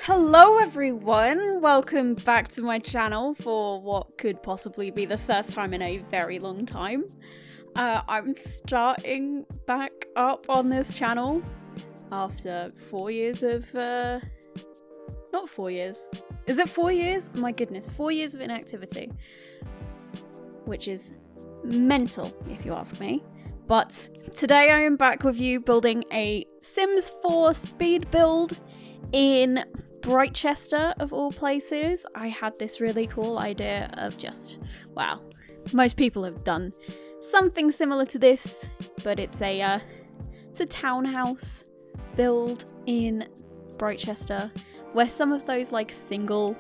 Hello everyone, welcome back to my channel for what could possibly be the first time in a very long time. I'm starting back up on this channel after 4 years of, not 4 years. Is it 4 years? My goodness, 4 years of inactivity. Which is mental, if you ask me. But today I am back with you building a Sims 4 speed build in Britechester, of all places. I had this really cool idea of just, wow, most people have done something similar to this, but it's a townhouse build in Britechester, where some of those like single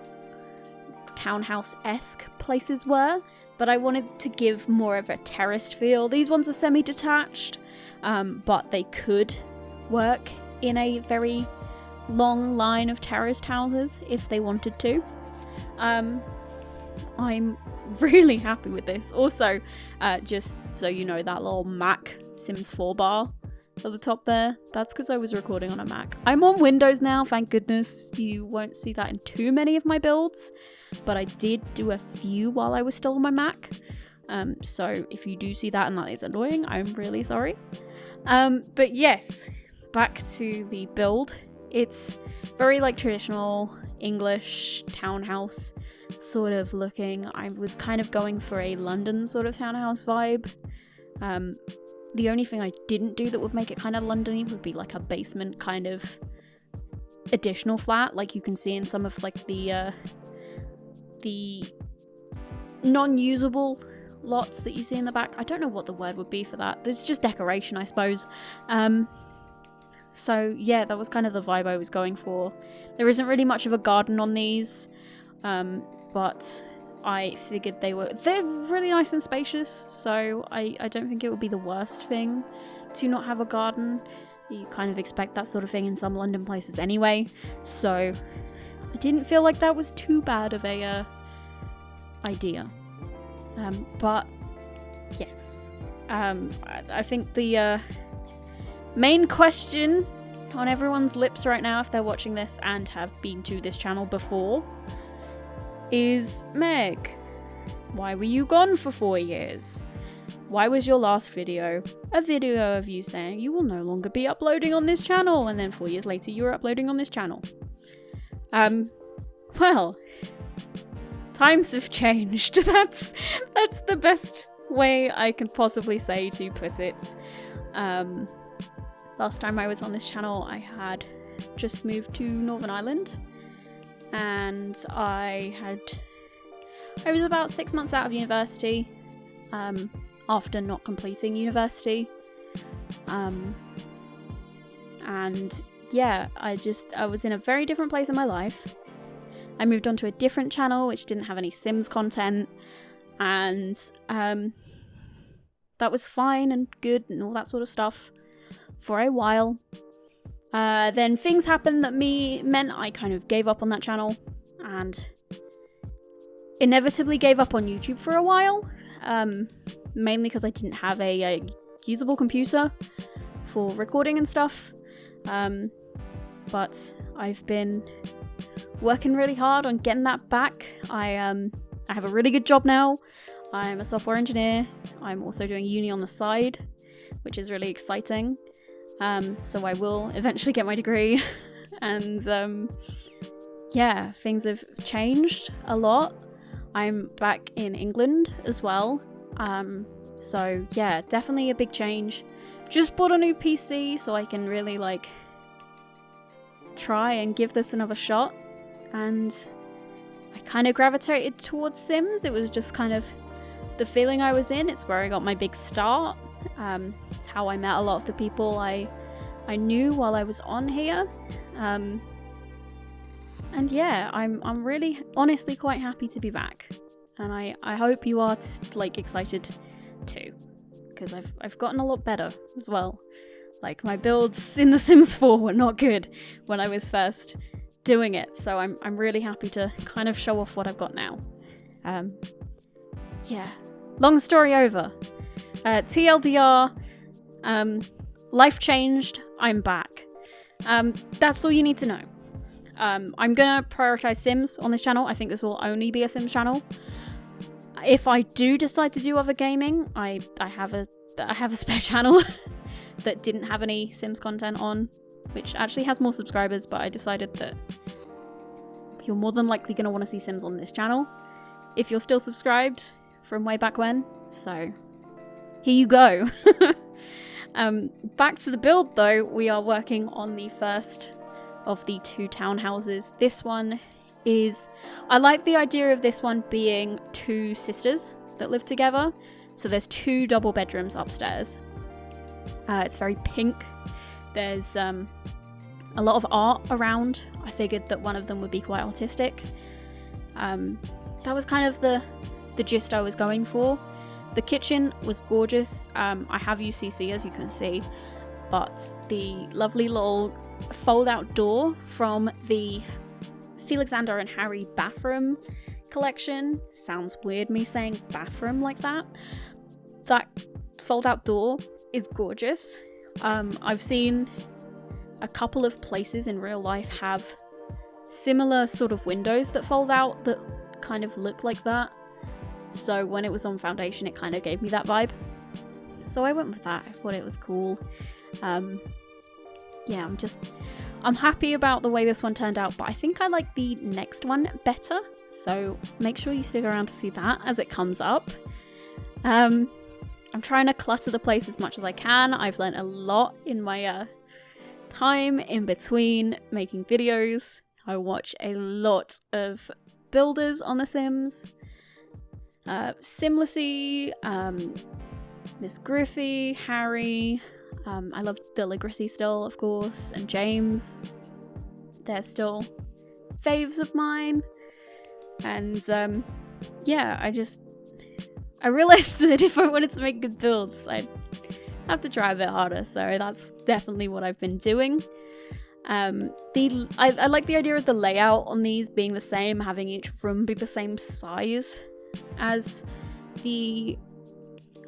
townhouse-esque places were, but I wanted to give more of a terraced feel. These ones are semi-detached, but they could work in a very long line of terraced houses if they wanted to. I'm really happy with this. Also, just so you know, that little Mac Sims 4 bar at the top there, that's because I was recording on a Mac. I'm on Windows now, thank goodness. You won't see that in too many of my builds, but I did do a few while I was still on my Mac. So if you do see that and that is annoying, I'm really sorry. But yes, back to the build. It's very like traditional English townhouse sort of looking. I was kind of going for a London sort of townhouse vibe. The only thing I didn't do that would make it kind of London-y would be like a basement kind of additional flat, like you can see in some of like the non-usable lots that you see in the back. I don't know what the word would be for that. There's just decoration, I suppose. So yeah, that was kind of the vibe I was going for. There isn't really much of a garden on these, but I figured they're really nice and spacious, so I don't think it would be the worst thing to not have a garden. You kind of expect that sort of thing in some London places anyway, so I didn't feel like that was too bad of a idea. But yes, I think the main question on everyone's lips right now, if they're watching this and have been to this channel before, is, Meg, why were you gone for 4 years? Why was your last video a video of you saying you will no longer be uploading on this channel, and then 4 years later you were uploading on this channel? Well, times have changed. That's the best way I can possibly say to put it. Last time I was on this channel, I had just moved to Northern Ireland, and I was about 6 months out of university, after not completing university, and yeah, I was in a very different place in my life. I moved on to a different channel which didn't have any Sims content, and that was fine and good and all that sort of stuff for a while. Then things happened that meant I kind of gave up on that channel, and inevitably gave up on YouTube for a while, mainly because I didn't have a usable computer for recording and stuff. But I've been working really hard on getting that back. I have a really good job now. I'm a software engineer. I'm also doing uni on the side, which is really exciting. So I will eventually get my degree, and yeah, things have changed a lot. I'm back in England as well, so yeah, definitely a big change. Just bought a new PC so I can really like try and give this another shot, and I kind of gravitated towards Sims. It was just kind of the feeling I was in. It's where I got my big start. It's how I met a lot of the people I knew while I was on here, and yeah, I'm really honestly quite happy to be back, and I hope you are like excited too, because I've gotten a lot better as well. Like, my builds in The Sims 4 were not good when I was first doing it, so I'm really happy to kind of show off what I've got now. Yeah, long story over. TLDR, life changed, I'm back. That's all you need to know. I'm gonna prioritize Sims on this channel. I think this will only be a Sims channel. If I do decide to do other gaming, I have a spare channel that didn't have any Sims content on, which actually has more subscribers, but I decided that you're more than likely gonna want to see Sims on this channel if you're still subscribed from way back when. So here you go. Back to the build though, we are working on the first of the 2 townhouses. This one is, I like the idea of this one being 2 sisters that live together. So there's 2 double bedrooms upstairs. It's very pink. There's a lot of art around. I figured that one of them would be quite artistic. That was kind of the gist I was going for. The kitchen was gorgeous. I have used CC, as you can see, but the lovely little fold-out door from the Felixander and Harry bathroom collection. Sounds weird me saying bathroom like that. That fold-out door is gorgeous. I've seen a couple of places in real life have similar sort of windows that fold out that kind of look like that. So when it was on foundation, it kind of gave me that vibe. So I went with that. I thought it was cool. Yeah, I'm happy about the way this one turned out, but I think I like the next one better. So make sure you stick around to see that as it comes up. I'm trying to clutter the place as much as I can. I've learned a lot in my time in between making videos. I watch a lot of builders on The Sims. Simlessy, Miss Griffey, Harry, I love Deligracy still, of course, and James. They're still faves of mine. And yeah, I realised that if I wanted to make good builds, I'd have to try a bit harder, so that's definitely what I've been doing. I like the idea of the layout on these being the same, having each room be the same size as the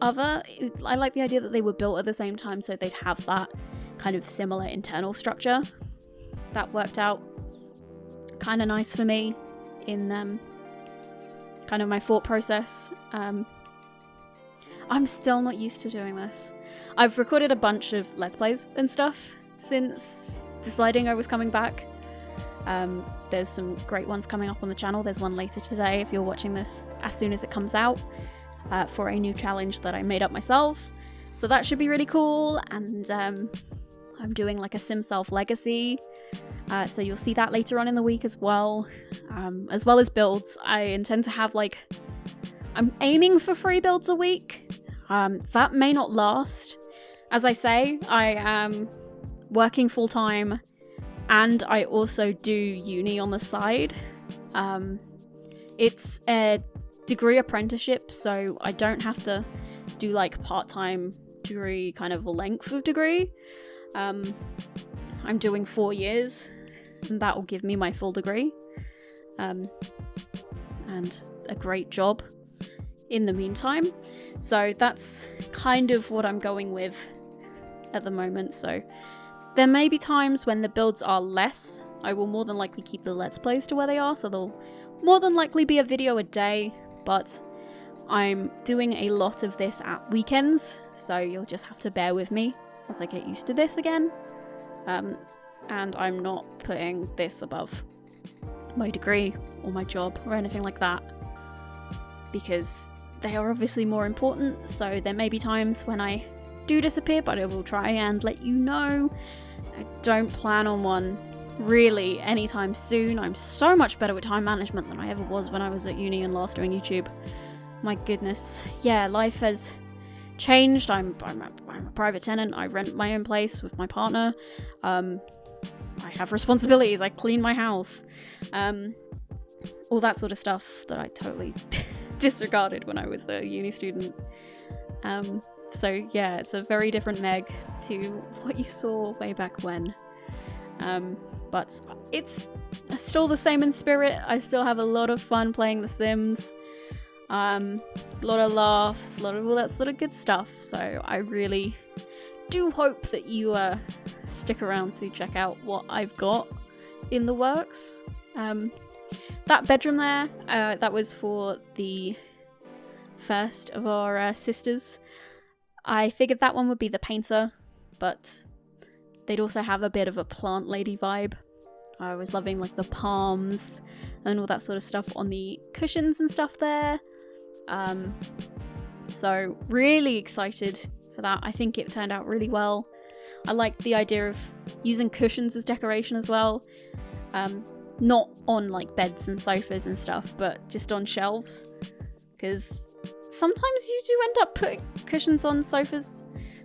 other. I like the idea that they were built at the same time, so they'd have that kind of similar internal structure. That worked out kind of nice for me in kind of my thought process. I'm still not used to doing this. I've recorded a bunch of Let's Plays and stuff since deciding I was coming back. There's some great ones coming up on the channel. There's one later today if you're watching this as soon as it comes out, for a new challenge that I made up myself. So that should be really cool. And I'm doing like a SimSelf Legacy, so you'll see that later on in the week as well as builds. I intend to have I'm aiming for 3 builds a week. That may not last. As I say, I am working full-time and I also do uni on the side. It's a degree apprenticeship, so I don't have to do part-time degree kind of length of degree. I'm doing 4 years and that will give me my full degree, and a great job in the meantime. So that's kind of what I'm going with at the moment. So there may be times when the builds are less. I will more than likely keep the Let's Plays to where they are, so there'll more than likely be a video a day, but I'm doing a lot of this at weekends, so you'll just have to bear with me as I get used to this again. And I'm not putting this above my degree or my job or anything like that, because they are obviously more important. So there may be times when I do disappear, but I will try and let you know. I don't plan on one really anytime soon. I'm so much better with time management than I ever was when I was at uni and last doing YouTube. My goodness. Yeah, life has changed. I'm a private tenant. I rent my own place with my partner. I have responsibilities. I clean my house. All that sort of stuff that I totally disregarded when I was a uni student. So yeah, it's a very different Meg to what you saw way back when. But it's still the same in spirit. I still have a lot of fun playing The Sims. A lot of laughs, a lot of all that sort of good stuff. So I really do hope that you stick around to check out what I've got in the works. That bedroom there, that was for the first of our sisters. I figured that one would be the painter, but they'd also have a bit of a plant lady vibe. I was loving like the palms and all that sort of stuff on the cushions and stuff there. So really excited for that. I think it turned out really well. I like the idea of using cushions as decoration as well. Not on like beds and sofas and stuff, but just on shelves. Because sometimes you do end up putting cushions on sofas,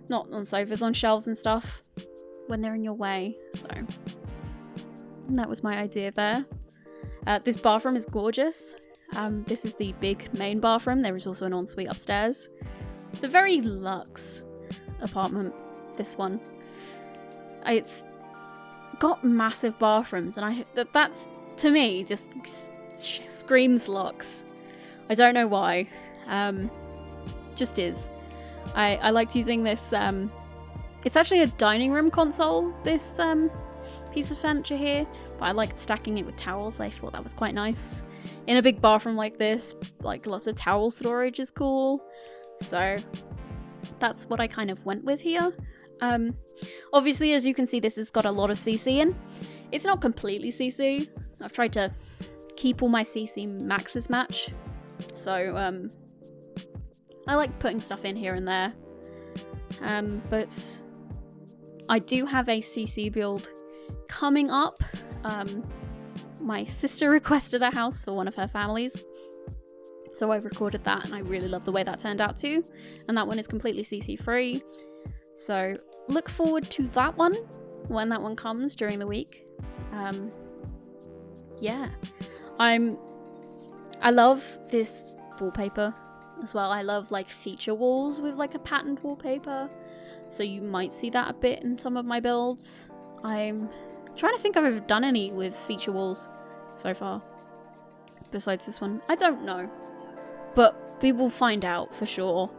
not on sofas, on shelves and stuff when they're in your way. So that was my idea there. This bathroom is gorgeous. This is the big main bathroom. There is also an ensuite upstairs. It's a very luxe apartment, this one. It's got massive bathrooms, and that's, to me, just screams luxe. I don't know why. Just is. I liked using this, it's actually a dining room console, this piece of furniture here, but I liked stacking it with towels. I thought that was quite nice. In a big bathroom like this, like lots of towel storage is cool. So that's what I kind of went with here. Obviously, as you can see, this has got a lot of CC in. It's not completely CC. I've tried to keep all my CC maxes match. So, I like putting stuff in here and there. But I do have a CC build coming up. My sister requested a house for one of her families. So I recorded that, and I really love the way that turned out too. And that one is completely CC free. So look forward to that one when that one comes during the week. Yeah. I love this wallpaper as well. I love like feature walls with like a patterned wallpaper. So you might see that a bit in some of my builds. I'm trying to think if I've ever done any with feature walls so far. Besides this one. I don't know. But we will find out for sure.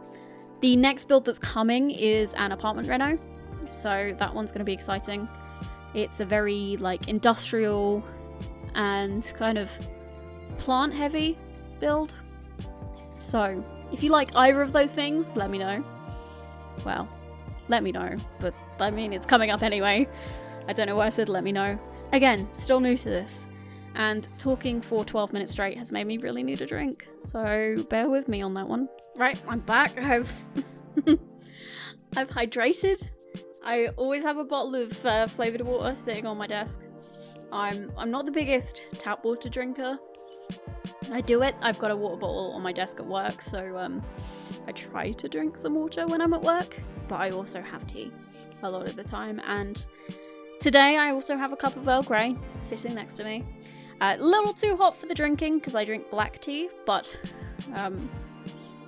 The next build that's coming is an apartment reno. So that one's going to be exciting. It's a very like industrial and kind of plant heavy build. So if you like either of those things, let me know. Well, let me know. But I mean, it's coming up anyway. I don't know why I said let me know. Again, still new to this. And talking for 12 minutes straight has made me really need a drink. So bear with me on that one. Right, I'm back. I've hydrated. I always have a bottle of flavoured water sitting on my desk. I'm not the biggest tap water drinker. I do it. I've got a water bottle on my desk at work, so I try to drink some water when I'm at work. But I also have tea a lot of the time. And today I also have a cup of Earl Grey sitting next to me. A little too hot for the drinking because I drink black tea, but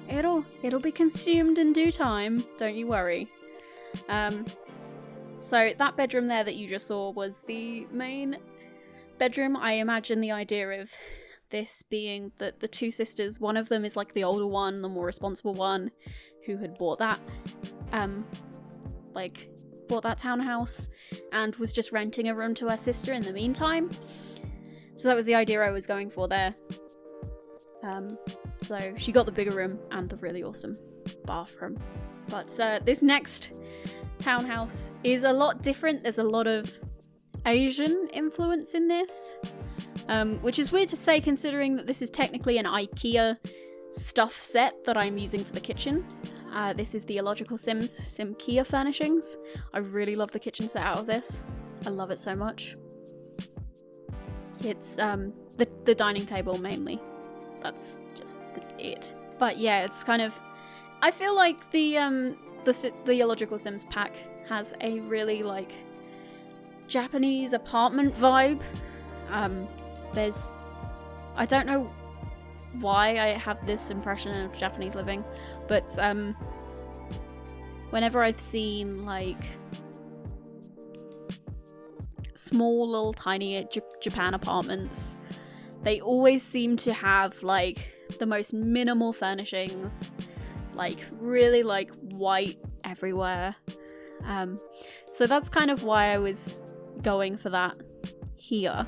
it'll be consumed in due time. Don't you worry. So that bedroom there that you just saw was the main bedroom. I imagine the idea of this being that the two sisters, one of them is like the older one, the more responsible one, who had bought that townhouse and was just renting a room to her sister in the meantime. So that was the idea I was going for there. So she got the bigger room and the really awesome bathroom. But this next townhouse is a lot different. There's a lot of Asian influence in this, which is weird to say considering that this is technically an IKEA stuff set that I'm using for the kitchen. This is the Illogical Sims Simkea furnishings. I really love the kitchen set out of this. I love it so much. It's the dining table mainly. That's just it. But yeah, it's kind of, I feel like the Illogical Sims pack has a really like Japanese apartment vibe. I don't know why I have this impression of Japanese living, but whenever I've seen like small little tiny Japan apartments, they always seem to have like the most minimal furnishings, like really like white everywhere. So that's kind of why I was going for that here.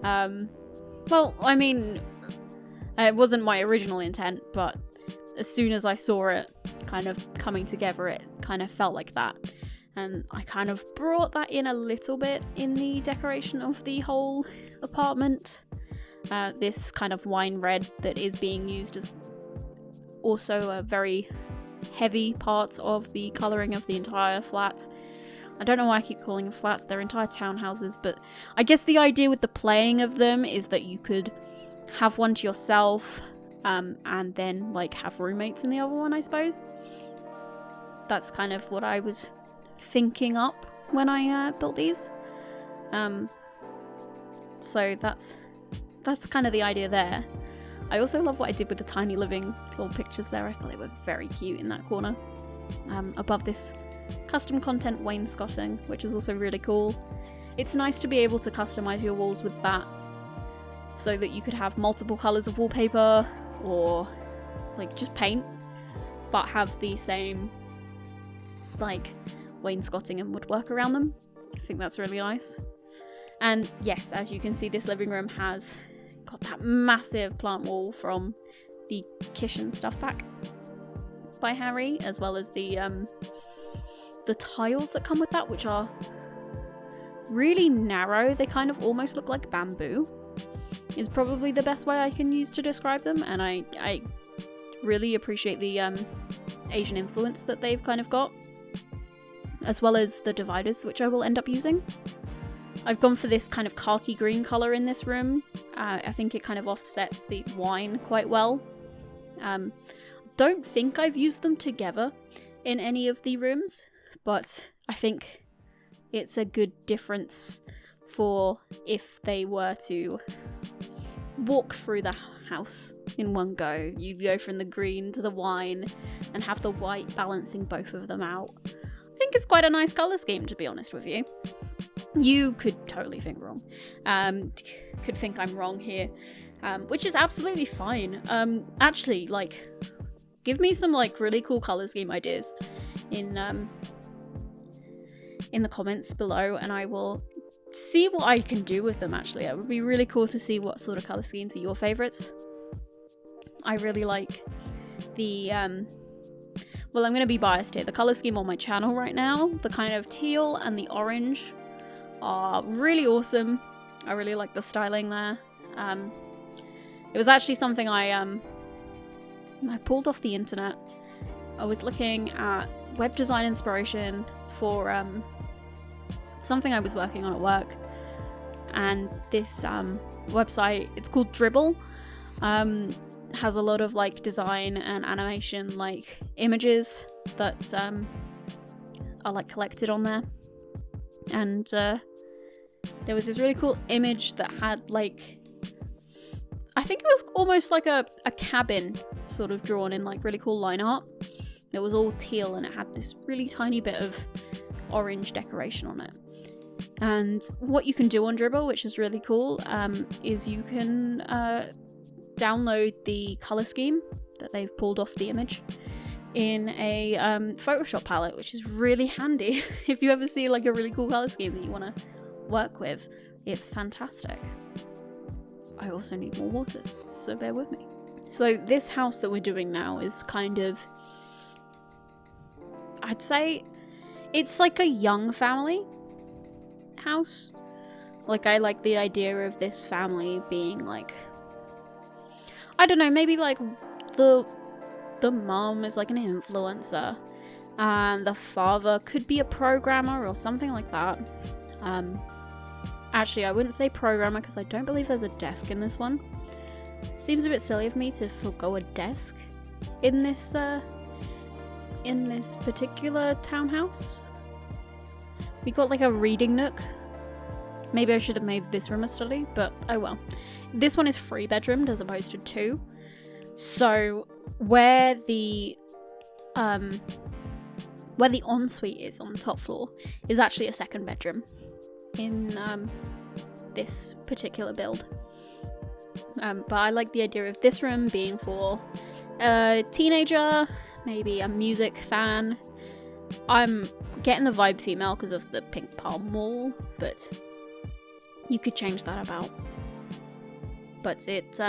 Well, I mean, it wasn't my original intent, but as soon as I saw it kind of coming together, it kind of felt like that. And I kind of brought that in a little bit in the decoration of the whole apartment. This kind of wine red that is being used as also a very heavy part of the colouring of the entire flat. I don't know why I keep calling them flats, they're entire townhouses, but I guess the idea with the playing of them is that you could have one to yourself, and then like have roommates in the other one, I suppose. That's kind of what I was thinking up when I built these. So that's kind of the idea there. I also love what I did with the tiny living little pictures there. I thought they were very cute in that corner. Above this custom content wainscoting, which is also really cool. It's nice to be able to customize your walls with that, so that you could have multiple colors of wallpaper, or like just paint, but have the same like wainscoting and woodwork around them. I think that's really nice. And yes, as you can see, this living room has got that massive plant wall from the kitchen stuff pack by Harry, as well as the tiles that come with that, which are really narrow. They kind of almost look like bamboo, is probably the best way I can use to describe them. And I really appreciate the Asian influence that they've kind of got, as well as the dividers, which I will end up using. I've gone for this kind of khaki green colour in this room. I think it kind of offsets the wine quite well. Don't think I've used them together in any of the rooms, but I think it's a good difference for if they were to walk through the house in one go. You go from the green to the wine and have the white balancing both of them out. I think it's quite a nice colour scheme, to be honest with you. You could totally think wrong. Could think I'm wrong here, which is absolutely fine. Actually, like, give me some like really cool colour scheme ideas in the comments below, and I will see what I can do with them. Actually, it would be really cool to see what sort of colour schemes are your favourites. I really like the well, I'm going to be biased here. The colour scheme on my channel right now, the kind of teal and the orange, are really awesome. I really like the styling there. It was actually something I pulled off the internet. I was looking at web design inspiration for something I was working on at work, and this website, it's called Dribble, has a lot of like design and animation like images that are like collected on there. And there was this really cool image that had like, I think it was almost like a cabin sort of drawn in like really cool line art. It was all teal and it had this really tiny bit of orange decoration on it. And what you can do on Dribble, which is really cool, is you can download the colour scheme that they've pulled off the image in a Photoshop palette, which is really handy if you ever see like a really cool colour scheme that you want to work with. It's fantastic. I also need more water, so bear with me. So this house that we're doing now is kind of, I'd say it's like a young family house. Like, I like the idea of this family being like, I don't know, maybe like the mum is like an influencer and the father could be a programmer or something like that. Actually, I wouldn't say programmer because I don't believe there's a desk in this one. Seems a bit silly of me to forgo a desk in this particular townhouse. We got like a reading nook. Maybe I should have made this room a study, but oh well. This one is 3-bedroomed as opposed to 2. So where the ensuite is on the top floor is actually a 2nd bedroom in this particular build. But I like the idea of this room being for a teenager, maybe a music fan. I'm getting the vibe female because of the pink palm wall, but you could change that about. But it's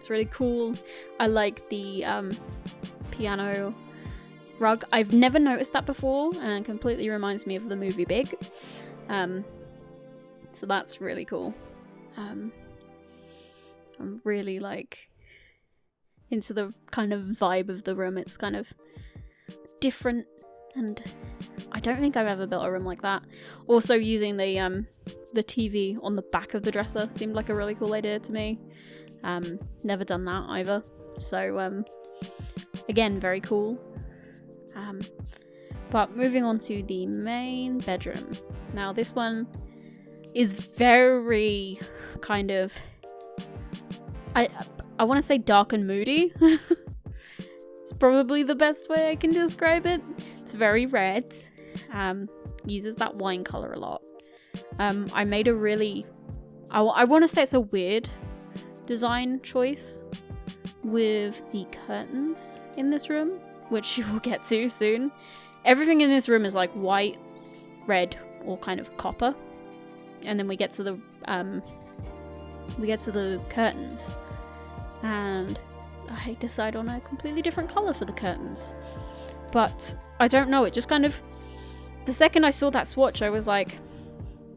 really cool. I like the piano rug. I've never noticed that before, and it completely reminds me of the movie Big. So that's really cool. I'm really like into the kind of vibe of the room. It's kind of different, and I don't think I've ever built a room like that. Also, using the TV on the back of the dresser seemed like a really cool idea to me. Never done that either. So again, very cool. But moving on to the main bedroom. Now this one is very kind of, I want to say dark and moody. It's probably the best way I can describe it. It's very red. Uses that wine color a lot. I made a really, I want to say it's a weird design choice with the curtains in this room, which you will get to soon. Everything in this room is like white, red, or kind of copper. And then we get to the curtains, and I decide on a completely different color for the curtains. But I don't know, it just kind of, the second I saw that swatch, I was like,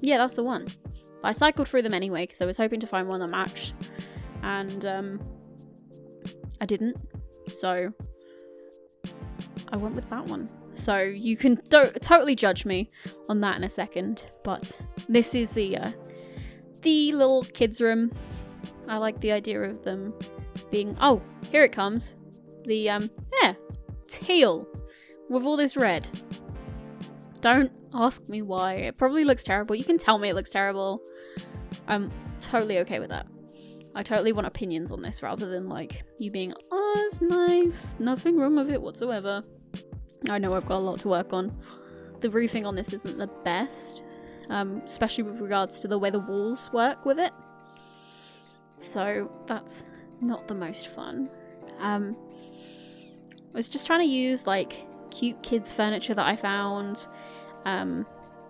yeah, that's the one. I cycled through them anyway because I was hoping to find one that matched, and I didn't, so I went with that one. So you can totally judge me on that in a second, but this is the little kids' room. I like the idea of them being, oh, here it comes. The, teal with all this red. Don't ask me why. It probably looks terrible. You can tell me it looks terrible. I'm totally okay with that. I totally want opinions on this rather than like you being, oh, it's nice. Nothing wrong with it whatsoever. I know I've got a lot to work on. The roofing on this isn't the best, especially with regards to the way the walls work with it. So that's not the most fun. I was just trying to use like cute kids furniture that I found.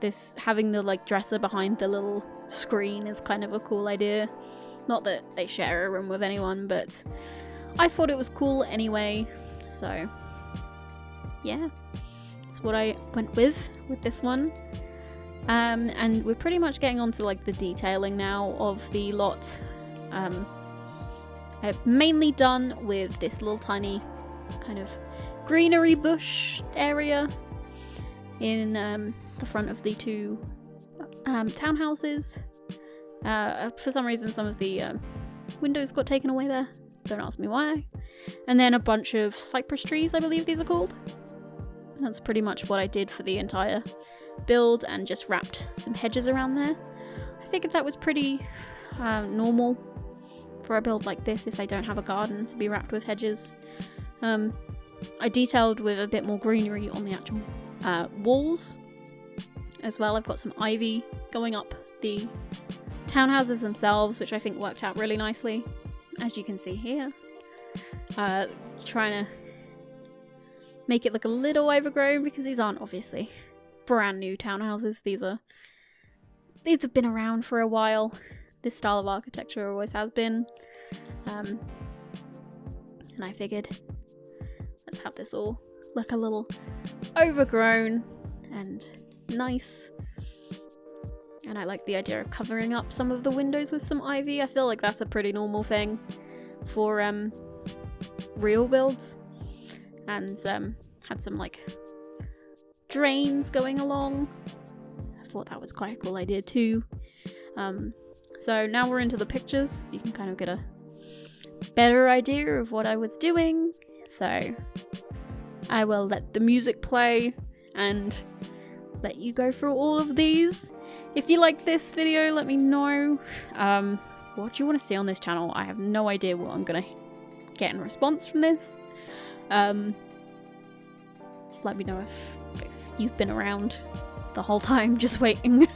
This having the like dresser behind the little screen is kind of a cool idea. Not that they share a room with anyone, but I thought it was cool anyway. So yeah, that's what I went with this one. And we're pretty much getting on to like the detailing now of the lot. I've mainly done with this little tiny kind of greenery bush area in the front of the two townhouses. For some reason some of the windows got taken away there. Don't ask me why. And then a bunch of cypress trees, I believe these are called. That's pretty much what I did for the entire build, and just wrapped some hedges around there. I figured that was pretty normal for a build like this if they don't have a garden to be wrapped with hedges. I detailed with a bit more greenery on the actual walls as well. I've got some ivy going up the townhouses themselves, which I think worked out really nicely, as you can see here. Trying to make it look a little overgrown because these aren't obviously brand new townhouses. These have been around for a while. This style of architecture always has been. And I figured, let's have this all look a little overgrown and nice. And I like the idea of covering up some of the windows with some ivy. I feel like that's a pretty normal thing for real builds. And had some like drains going along. I thought that was quite a cool idea too. So now we're into the pictures. You can kind of get a better idea of what I was doing. So I will let the music play and let you go through all of these. If you like this video, let me know. What do you want to see on this channel? I have no idea what I'm gonna get in response from this. Let me know if you've been around the whole time just waiting.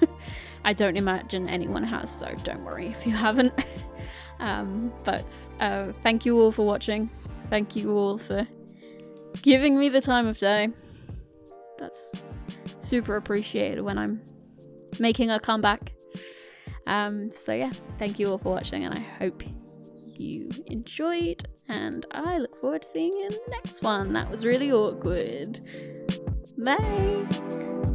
I don't imagine anyone has, so don't worry if you haven't. But thank you all for watching. Thank you all for giving me the time of day. That's super appreciated when I'm making a comeback. So yeah, thank you all for watching, and I hope you enjoyed, and I look forward to seeing you in the next one. That was really awkward. Bye!